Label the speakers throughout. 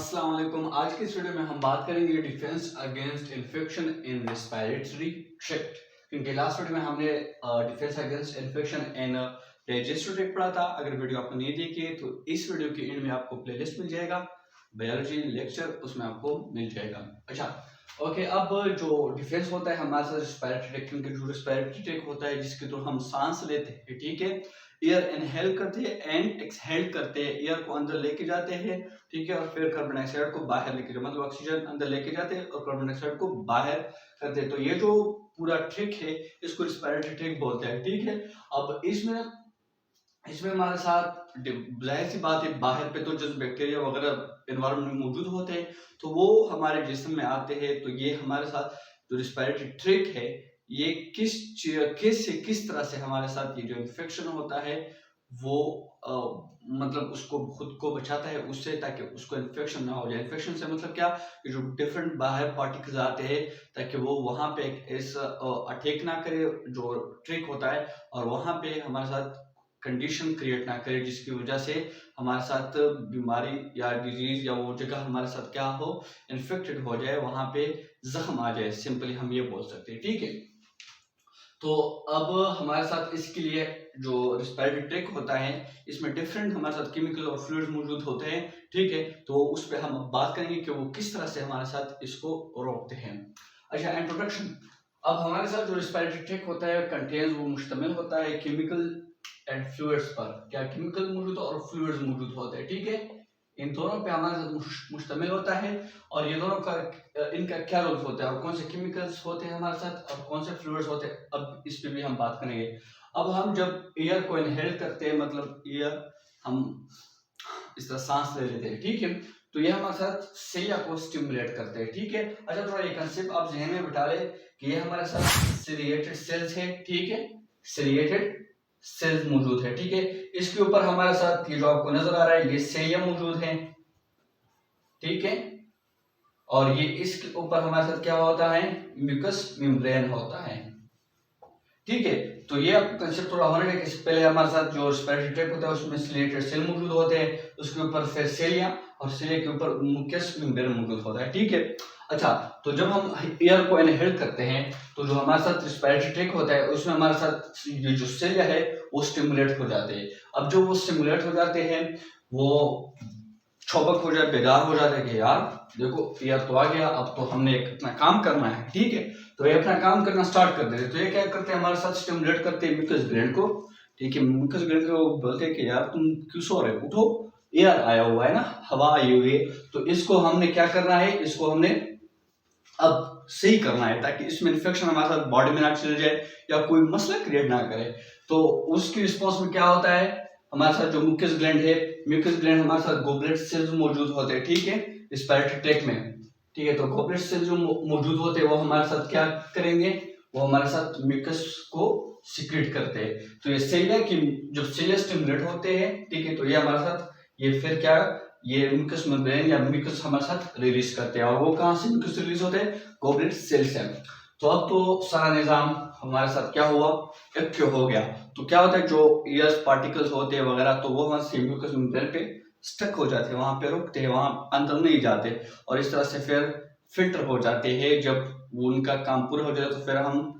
Speaker 1: अस्सलाम वालेकुम। आज की इस वीडियो में हम बात करेंगे defence against infection in respiratory tract. क्योंकि लास्ट वीडियो में हमने defence against infection in digestive tract पढ़ा था। अगर वीडियो आपको नहीं देखी है तो इस वीडियो के एंड में आपको प्लेलिस्ट मिल जाएगा, बायोलॉजी लेक्चर, उसमें आपको मिल जाएगा। अच्छा ओके, अब जो डिफेंस होता है हमारे साथ रेस्पिरेटरी ट्रैक्ट, क्योंकि जो रेस्पिरेटरी ट्रैक्ट होता है जिसके थ्रू हम सांस लेते हैं, ठीक है, एयर इनहेल करते हैं एंड एक्सहेल करते हैं, एयर को अंदर लेके जाते हैं, ठीक है, और फिर कार्बन डाइऑक्साइड को बाहर लेके जाते, मतलब ऑक्सीजन अंदर लेके जाते हैं और कार्बन डाइऑक्साइड को बाहर करते हैं। तो ये जो पूरा ट्रिक है इसको रेस्पिरेटरी ट्रिक बोलते हैं, ठीक है। अब इसमें हमारे साथ जाहिर सी बात है, बाहर पे तो जो बैक्टीरिया वगैरह एनवायरमेंट में मौजूद होते हैं तो वो हमारे जिस्म में आते हैं। तो ये हमारे साथ जो रेस्पिरेटरी ट्रिक है ये किस तरह से हमारे साथ ये जो इन्फेक्शन होता है वो मतलब उसको खुद को बचाता है उससे, ताकि उसको इन्फेक्शन ना हो जाए। इन्फेक्शन से मतलब क्या, कि जो डिफरेंट बाहर पार्टिकल्स आते हैं ताकि वो वहां पे ऐसा अटैक ना करे, जो ट्रिक होता है, और वहां पे हमारे साथ कंडीशन क्रिएट ना करे जिसकी वजह से हमारे साथ बीमारी या डिजीज या वो जगह हमारे साथ क्या हो, इन्फेक्टेड हो जाए, वहां पे जख्म आ जाए, सिंपली हम ये बोल सकते हैं, ठीक है। तो अब हमारे साथ इसके लिए जो रेस्पिरेटरी ट्रैक्ट होता है इसमें डिफरेंट हमारे साथ केमिकल और फ्लूइड्स मौजूद होते हैं, ठीक है। तो उस पर हम बात करेंगे कि वो किस तरह से हमारे साथ इसको रोकते हैं। अच्छा, इंट्रोडक्शन। अब हमारे साथ जो रेस्पिरेटरी ट्रैक्ट होता है कंटेन्स, वो मुश्तमिल होता है केमिकल एंड फ्लूइड्स पर। क्या केमिकल मौजूद और फ्लूइड्स मौजूद होते हैं, ठीक है। इन दोनों पे हमारे साथ मुश्तमिल होता है, और ये दोनों का इनका क्या रोल होता है और कौन से केमिकल्स होते हैं हमारे साथ और कौन से फ्लूइड्स होते हैं, अब इस पे भी हम बात करेंगे। अब हम जब एयर को इनहेल करते हैं, मतलब एयर हम इस तरह सांस ले लेते हैं, ठीक है, तो ये हमारे साथ सिलिया को स्टिमुलेट करते हैं, ठीक है। अच्छा, थोड़ा ये कंसेप्ट आप जहन में बिठा ले कि ये हमारे साथ सिलिएटेड सेल्स है, ठीक है, सिलिएटेड सेल्स मौजूद है, ठीक है। इसके ऊपर हमारे साथ ये जो आपको नजर आ रहा है ये सेलिया मौजूद है, ठीक है, और ये इसके ऊपर हमारे साथ क्या होता है, म्यूकस मेम्ब्रेन होता है, ठीक है। तो ये आपको कंसेप्ट थोड़ा होना है कि पहले हमारे साथ जो रेस्पिरेटरी ट्रैक्ट होता है उसमें सिलिएटेड सेल मौजूद होते हैं, उसके ऊपर फिर सेलिया, और सेलिया के ऊपर म्यूकस मेम्ब्रेन मौजूद होता है, ठीक है। अच्छा, तो जब हम एयर को इनहेल करते हैं तो जो हमारे साथ रेस्पिरेटरी ट्रैक्ट होता है उसमें हमारे साथ ये जो सेलिया है वो स्टिमुलेट हो जाते हैं। अब जो वो स्टिमुलेट हो जाते हैं वो छोबक हो जाए, बेदार हो जाता है कि यार देखो एयर तो आ गया, अब तो हमने अपना काम करना है, ठीक है। तो ये अपना काम करना स्टार्ट कर देते हैं। तो ये क्या करते हैं, हमारे साथ स्टिमुलेट करते हैं म्यूकस ग्लैंड को, ठीक है। म्यूकस ग्लैंड को बोलते हैं कि यार तुम क्यों सो रहे हो, उठो, एयर आया हुआ है ना, हवा आई हुई है, तो इसको हमने क्या करना है, इसको हमने अब सही करना है ताकि इसमें इन्फेक्शन हमारे साथ बॉडी में ना चले जाए या कोई मसला क्रिएट ना करे। तो उसकी रिस्पॉन्स में क्या होता है, हमारे साथ जो म्यूकस ग्लैंड है, म्यूकस ग्लैंड हमारे साथ गोबलेट सेल्स मौजूद होते हैं, ठीक है, रेस्पिरेटरी ट्रैक्ट में, ठीक है। तो गोबलेट सेल्स जो मौजूद होते हैं वो हमारे साथ क्या करेंगे, वो हमारे साथ म्यूकस को सिक्रेट करते हैं। तो ये सेलिया की जो सेलिया स्टिमुलेट होते हैं, ठीक है, तो ये हमारे साथ ये फिर क्या, ये म्यूकस मेम्ब्रेन या म्यूकस हमारे साथ रिलीज करते हैं, और वो कहाँ से म्यूकस रिलीज होते हैं, गोबलेट सेल से। तो अब तो सारा निजाम हमारे साथ क्या हुआ, एक्टिव हो गया। तो क्या होता है, जो एयर पार्टिकल्स होते हैं वगैरह, तो वो वहां से म्यूकस मेम्ब्रेन पे स्टक हो जाते हैं, वहां पे रुकते हैं, वहां अंदर नहीं जाते, और इस तरह से फिर फिल्टर हो जाते हैं। जब वो उनका काम पूरा हो जाता है तो फिर हम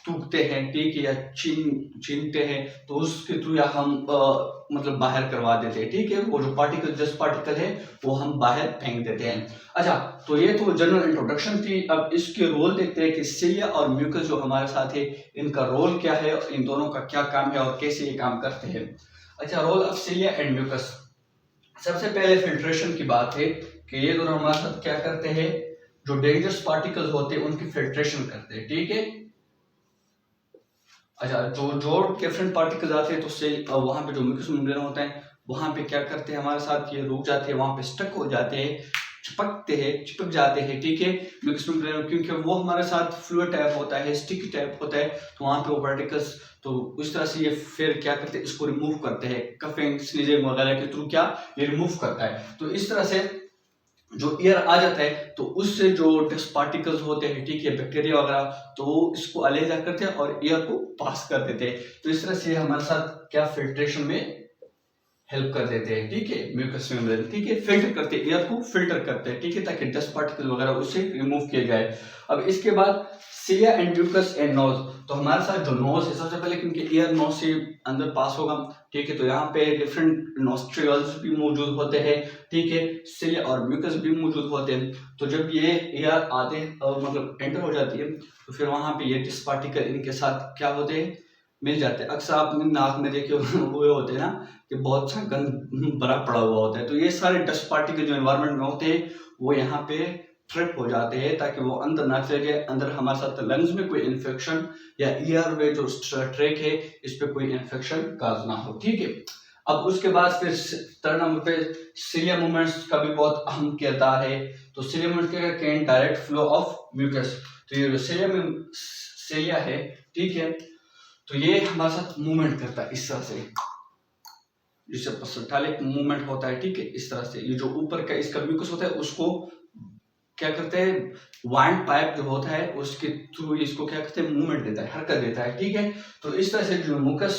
Speaker 1: थूकते हैं, ठीक है, या छीनते हैं, तो उसके थ्रू या हम मतलब बाहर करवा देते हैं, ठीक है। वो जो पार्टिकल जस्ट पार्टिकल है वो हम बाहर फेंक देते हैं। अच्छा, तो ये तो जनरल इंट्रोडक्शन थी। अब इसके रोल देखते हैं कि सिलिया और म्यूकस जो हमारे साथ है इनका रोल क्या है, इन दोनों का क्या काम है और कैसे ये काम करते हैं। अच्छा, role of cilia and mucus. सबसे पहले फिल्ट्रेशन की बात है कि ये दोनों हमारे साथ क्या करते हैं, जो डेंजरस पार्टिकल्स होते हैं उनकी फिल्ट्रेशन करते हैं, ठीक है। अच्छा, जो डिफरेंट पार्टिकल्स आते हैं तो उससे वहां पे जो म्यूकस मेम्ब्रेन होता है वहां पे क्या करते हैं, हमारे साथ ये रुक जाते हैं, वहां पे स्टक हो जाते हैं, चिपक जाते हैं, ठीक है, म्यूकस मेम्ब्रेन, क्योंकि वो हमारे साथ फ्लूइड टाइप होता है, स्टिकी टाइप होता है, तो वहां पे वो पार्टिकल्स, तो उस तरह से ये फिर क्या करते हैं, इसको रिमूव करते हैं, कफिंग स्नीजिंग वगैरह के थ्रू क्या ये रिमूव करता है। तो इस तरह से जो एयर आ जाता है तो उससे जो डस्ट पार्टिकल्स होते हैं, ठीक है, बैक्टीरिया वगैरह, तो वो इसको अलहदा करते हैं और एयर को पास कर देते हैं। तो इस तरह से हमारे साथ क्या फिल्ट्रेशन में हेल्प कर देते हैं, ठीक है, म्यूकस मेम्ब्रेन, ठीक है, फिल्टर करते हैं, एयर को फिल्टर करते हैं, ठीक है, ताकि डस्ट पार्टिकल वगैरह उससे रिमूव किया जाए। अब इसके बाद cilia and mucus and nose, तो हमारे साथ जो नोज है सबसे पहले क्योंकि एयर नोज से अंदर पास होगा, ठीक है, तो यहाँ पे डिफरेंट नोस्ट्रियल्स भी मौजूद होते हैं, ठीक है, सिलिया और म्यूकस भी मौजूद होते हैं। तो जब ये एयर आते मतलब एंटर हो जाती है तो फिर वहाँ पे ये डस्ट पार्टिकल इनके साथ क्या होते हैं, मिल जाते हैं। अक्सर आपने नाक में देखे हुए होते हैं ना कि बहुत सा गंद भरा पड़ा हुआ होता है, तो ये सारे डस्ट पार्टिकल जो एनवायरनमेंट में होते हैं वो यहाँ पे ट्रिप हो जाते हैं ताकि वो अंदर ना चले जाए। अंदर हमारे साथ लंग्स में कोई इन्फेक्शन या ईयर वे जो ट्रैक है इस पे कोई इन्फेक्शन काज ना हो, ठीक है। अब उसके बाद फिर थर्ड नंबर पे सिलिया मूवमेंट्स का भी बहुत अहम किरदार है। तो सिलिया मूवमेंट क्या can direct flow of mucus, तो ये सिलिया है, ठीक है, तो ये हमारे साथ मूवमेंट करता है इस तरह से, जिससे पसटालिक मूवमेंट होता है, ठीक है, इस तरह से। ये जो ऊपर का इसका म्यूकस होता है उसको क्या करते हैं, वाइंड पाइप जो होता है उसके थ्रू इसको क्या करते हैं, मूवमेंट देता है, हरकत देता है, ठीक है। तो इस तरह से जो म्यूकस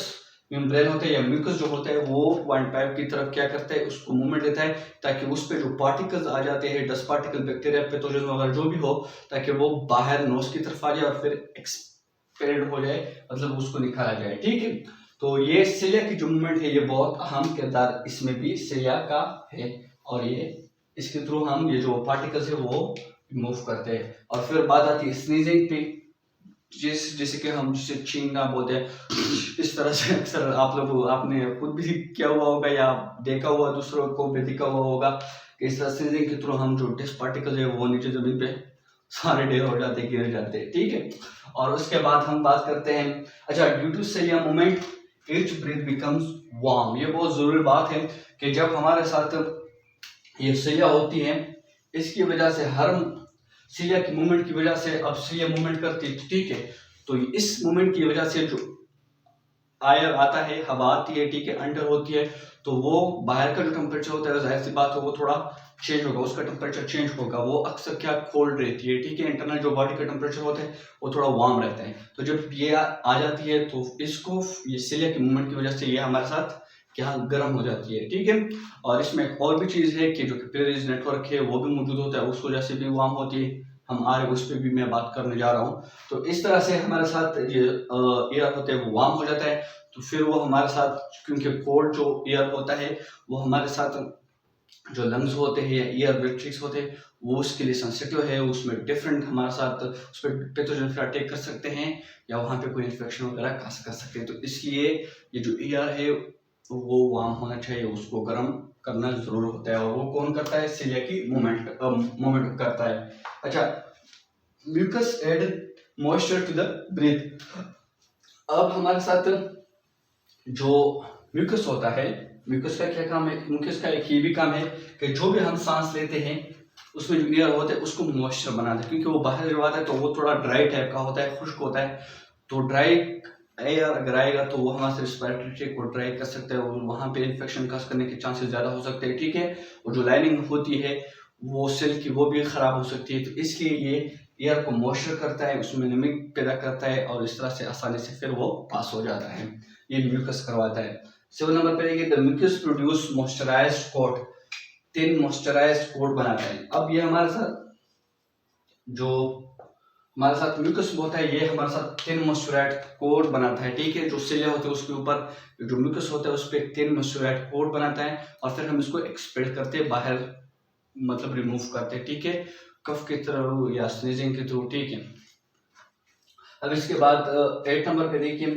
Speaker 1: मेम्ब्रेन होता है या म्यूकस जो होता है वो वाइंड पाइप की तरफ क्या करता है, उसको मूवमेंट देता है ताकि उस पे जो पार्टिकल्स आ जाते हैं, डस्ट पार्टिकल, बैक्टीरिया, पैथोजन वगैरह जो भी हो, ताकि वो बाहर नोज की तरफ आ जाए और फिर एक्सपेल्ड हो जाए, मतलब उसको निकाला जाए, ठीक है। तो ये सिलिया की जो मूवमेंट है ये बहुत अहम किरदार इसमें भी सिलिया का है, और ये इसके थ्रू हम ये जो पार्टिकल्स है वो मूव करते हैं। और फिर बात आती है स्नीजिंग पे, जैसे कि हम जिसे छींकना बोलते हैं, इस तरह से अक्सर आप लोग आपने खुद भी किया हुआ होगा या देखा हुआ दूसरों को भी दिखा हुआ होगा कि इस तरह स्नीजिंग के थ्रू हम जो डस्ट पार्टिकल्स है वो नीचे जमीन पे सारे ढेर हो जाते हैं, गिर जाते हैं, ठीक है। और उसके बाद हम बात करते हैं, अच्छा, due to cilia movement each breath becomes warm. ये बहुत जरूरी बात है कि जब हमारे साथ ये सिलिया होती है इसकी वजह से, हर सिलिया की मूवमेंट की वजह से, अब सिलिया मूवमेंट करती है, ठीक है, तो इस मूवमेंट की वजह से जो आयर आता है, हवा आती है, ठीक है, अंडर होती है, तो वो बाहर का जो टेम्परेचर होता है जाहिर सी बात है वो थोड़ा चेंज होगा, उसका टेम्परेचर चेंज होगा, वो अक्सर क्या कोल्ड रहती है, ठीक है, इंटरनल जो बॉडी का टेम्परेचर होता है वो थोड़ा वार्म रहता है। तो जब ये आ जाती है तो इसको, ये सिलिया की मूवमेंट की वजह से ये हमारे साथ क्या गर्म हो जाती है, ठीक है। और इसमें एक और भी चीज है कि जो कैपिलरीज नेटवर्क है वो भी मौजूद होता है, उस वजह से भी वार्म होती है, हम आ रहे उस पर भी मैं बात करने जा रहा हूँ। तो इस तरह से हमारे साथ ये एयर होता है वो वार्म हो जाता है, तो फिर वो हमारे साथ, क्योंकि कोल्ड जो एयर होता है वो हमारे साथ जो लंग्स होते हैं या ईयर वेट्रिक्स होते हैं वो उसके लिए सेंसिटिव है, उसमें डिफरेंट हमारे साथ उस पर पैथोजन फिर अटैक कर सकते हैं या वहाँ पे कोई इन्फेक्शन वगैरह कर सकते हैं। तो इसलिए ये जो ईयर है वो वार्म होना चाहिए, उसको गर्म करना जरूर होता है, और वो कौन करता है, सिलिया की मूवमेंट करता है। अच्छा, mucus add moisture to the breath. अब हमारे साथ जो म्यूकस होता है, म्यूकस का क्या काम है, म्यूकस का एक ये भी काम है कि जो भी हम सांस लेते हैं उसमें जो एयर होता है उसको मॉइस्चर बनाता है, क्योंकि वो बाहर जब आता है तो वो थोड़ा ड्राई टाइप का होता है, खुश्क होता है, तो ड्राई एयर अगर आएगा तो वो हमारे रिस्पिरेटरी ट्रैक्ट को ड्राई कर सकता है और वहाँ पे इन्फेक्शन काज करने के चांसेस ज़्यादा हो सकते हैं, ठीक है। और जो लाइनिंग होती है वो सेल की वो भी खराब हो सकती है, तो इसलिए ये एयर को मॉइस्चर करता है, उसमें नमी पैदा करता है और इस तरह से आसानी से फिर वो पास हो जाता है, ये म्यूकस करवाता है। 7 नंबर पे देखिए, the mucus produce moisturized coat, thin moisturized coat बनाता है। अब ये हमारे साथ जो हमारे साथ म्यूकस होता है ये हमारे साथ थिन मॉइस्चराइज्ड कोट बनाता है, ठीक है। जो सिलिया होते हैं उसके ऊपर जो म्यूकस होता है उस पर थिन मॉइस्चराइज्ड कोट बनाता है और फिर हम इसको एक्सपेल करते हैं बाहर, मतलब रिमूव करते हैं, ठीक है, कफ के थ्रू या स्नीजिंग के थ्रू, ठीक है। अब इसके बाद 8 नंबर पे देखिए,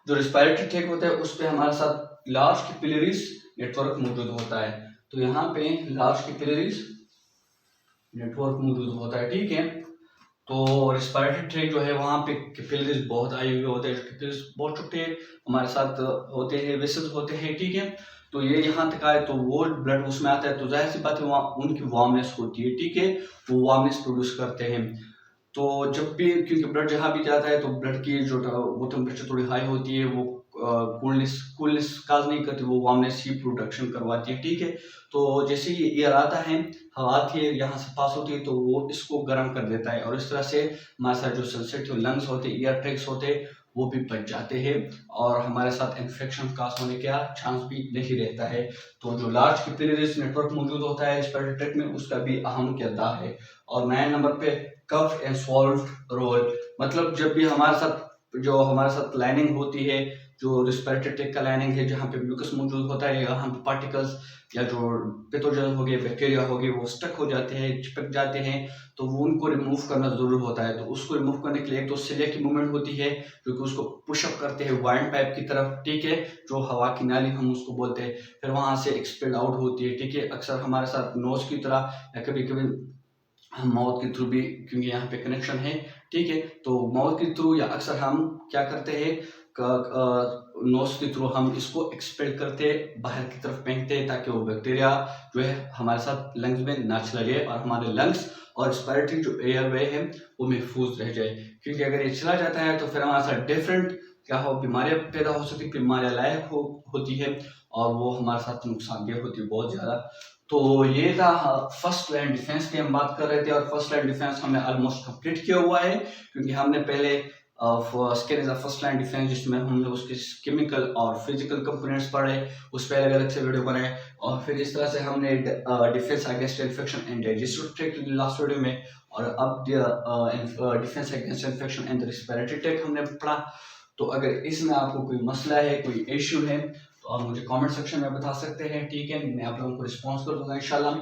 Speaker 1: जो रिस्पिरेटरी ट्रैक्ट होता है उस पे हमारे साथ लार्ज कैपिलरीज नेटवर्क मौजूद होता है, तो यहाँ पे लार्ज कैपिलरीज नेटवर्क मौजूद होता है, ठीक है। तो रिस्पिरेटरी ट्रैक्ट जो है वहाँ पे कैपिलरीज बहुत आए हुए होते हैं, कैपिलरीज बहुत छोटे हमारे साथ होते हैं, वेसल्स होते हैं, ठीक है। तो ये यहाँ तक आए तो वो ब्लड उसमें आता है, तो जाहिर सी बात है वहाँ उनकी वार्मनेस होती है, ठीक है, वो वार्मनेस प्रोड्यूस करते हैं। तो जब भी, क्योंकि ब्लड जहाँ भी जाता है तो ब्लड की जो वो टेम्परेचर थोड़ी हाई होती है, वो कूलनेस काज नहीं करती, वो वार्मनेस ही प्रोडक्शन करवाती है, ठीक है। तो जैसे ही एयर आता है, हवा आती है, यहाँ से पास होती है तो वो इसको गर्म कर देता है और इस तरह से हमारे साथ जो सेंसिटिव लंग्स होते हैं, ईयर ट्रैक्ट्स होते हैं, वो भी बच जाते हैं और हमारे साथ इन्फेक्शन का होने का चांस भी नहीं रहता है। तो जो लार्ज कैपिलरीज नेटवर्क मौजूद होता है रेस्पिरेटरी ट्रैक्ट में, उसका भी अहम किरदार है। और 9 नंबर पे कफ एंड सॉल्व रोल, मतलब जब भी हमारे साथ लाइनिंग होती है, जो रेस्पिरेटरी ट्रैक्ट का लाइनिंग है, जहाँ पे म्यूकस मौजूद होता है, यहाँ पे पार्टिकल्स या जो पैथोजन हो गए, बैक्टीरिया हो गए, वो स्टक हो जाते हैं, चिपक जाते हैं, तो वो उनको रिमूव करना जरूर होता है। तो उसको रिमूव करने के लिए एक तो सिलिया की मूवमेंट होती है, जो कि उसको पुशअप करते हैं वाइंड पाइप की तरफ, ठीक है, जो हवा की नाली हम उसको बोलते हैं, फिर वहां से एक्सपेल आउट होती है, ठीक है। अक्सर हमारे साथ नोज की तरह या कभी कभी हम माउथ के थ्रू भी, क्योंकि यहाँ पे कनेक्शन है, ठीक है, तो माउथ के थ्रू या अक्सर हम क्या करते हैं, नोज के थ्रू हम इसको एक्सपेल करते हैं, बाहर की तरफ फेंकते हैं, ताकि वो बैक्टीरिया जो है हमारे साथ लंग्स में ना चला जाए और हमारे लंग्स और रेस्पिरेटरी जो एयरवे है वो महफूज रह जाए। क्योंकि अगर ये चला जाता है तो फिर हमारे साथ डिफरेंट क्या हो, बीमारियां पैदा हो सकती, बीमारियां लायक होती है और वो हमारे साथ नुकसानदेह होती है बहुत ज़्यादा। तो ये था फर्स्ट लाइन डिफेंस की हम बात कर रहे थे, और फर्स्ट लाइन डिफेंस हमने ऑलमोस्ट कंप्लीट किया हुआ है, क्योंकि हमने पहले फर्स्ट लाइन डिफेंस जिसमें हमने उसके केमिकल और फिजिकल कंपोनेंट्स पढ़े, उस पर अलग अलग से वीडियो बनाए, और फिर इस तरह से हमने defence against infection and digestive tract last video में, और अब defence against infection and respiratory tract हमने पढ़ा। तो अगर इसमें आपको कोई मसला है, कोई इश्यू है, तो आप मुझे कमेंट सेक्शन में बता सकते हैं, ठीक है, मैं आप लोगों को रिस्पॉन्स कर दूंगा इंशाल्लाह,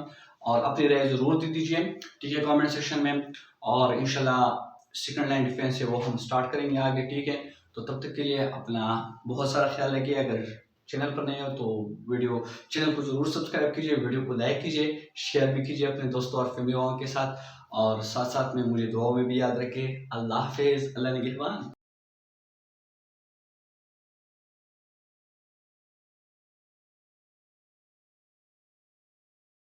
Speaker 1: और अपनी राय जरूर दे दीजिए, ठीक है, कमेंट सेक्शन में, और इंशाल्लाह सेकंड लाइन डिफेंस है वो हम स्टार्ट करेंगे आगे, ठीक है। तो तब तक के लिए अपना बहुत सारा ख्याल रखिए। अगर चैनल पर नए हो तो चैनल को जरूर सब्सक्राइब कीजिए, वीडियो को लाइक कीजिए, शेयर भी कीजिए अपने दोस्तों और फैमिली के साथ, और साथ साथ में मुझे दुआ में भी याद रखें। अल्लाह हाफिज, अल्लाह निगहबान।